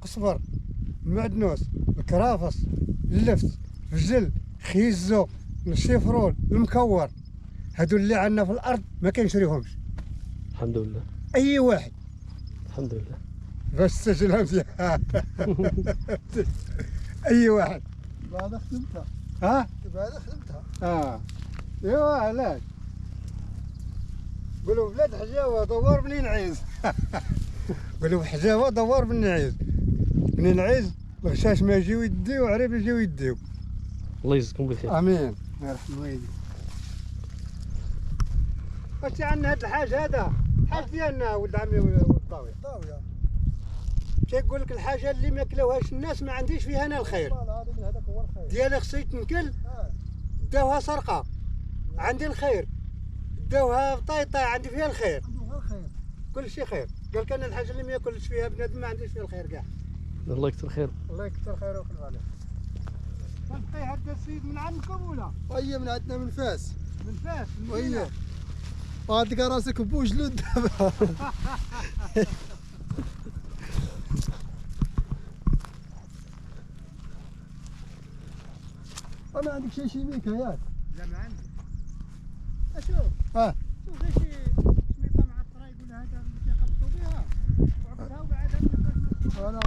قصبر، المعدنوس، الكرافس، اللفت، الفجل، خيزو، الشيفرول، المكور، هادو اللي عندنا في الارض ما كنشريهمش. الحمد لله. اي واحد الحمد لله. باش تسجلها مزيان. اي واحد. بعد خدمتها. ها؟ بعد خدمتها. ايوا علاش؟ قولوا بلاد حجاوه دوار بني نعيز. قولوا حجاوه دوار بني نعيز. بني نعيز الغشاش ما يجيو يديو وعريب يجيو يديو. الله يجزيكم بخير. امين. الله يرحم والديك. واش عندنا هاد الحاج هذا؟ الحاج ديالنا ولد عمي والطاويه. طاويه. تيقول لك الحاجه اللي ما كلاوهاش الناس ما عنديش فيها انا الخير. هذاك هو الخير. ديالي خصها تنكل داوها سرقه عندي الخير، داوها طايطه عندي فيها الخير. هو الخير. كل شيء خير. قال كان الحاجه اللي ما ياكلش فيها بنادم ما عنديش فيها الخير كاع. الله يكثر خير. الله يكثر خيره ويخلف عليه. تلقي هذا السيد من عندكم ولا؟ وهي من عندنا من فاس. من فاس. وهي. وعندك راسك بوجلود دابا. ما عندك شي شيميك ياك؟ لا ما عندي. اشوف. شوف غير شي شميطه مع الطرا يقول هذا اللي تيخلطوا بها وعبدها وبعدها. انا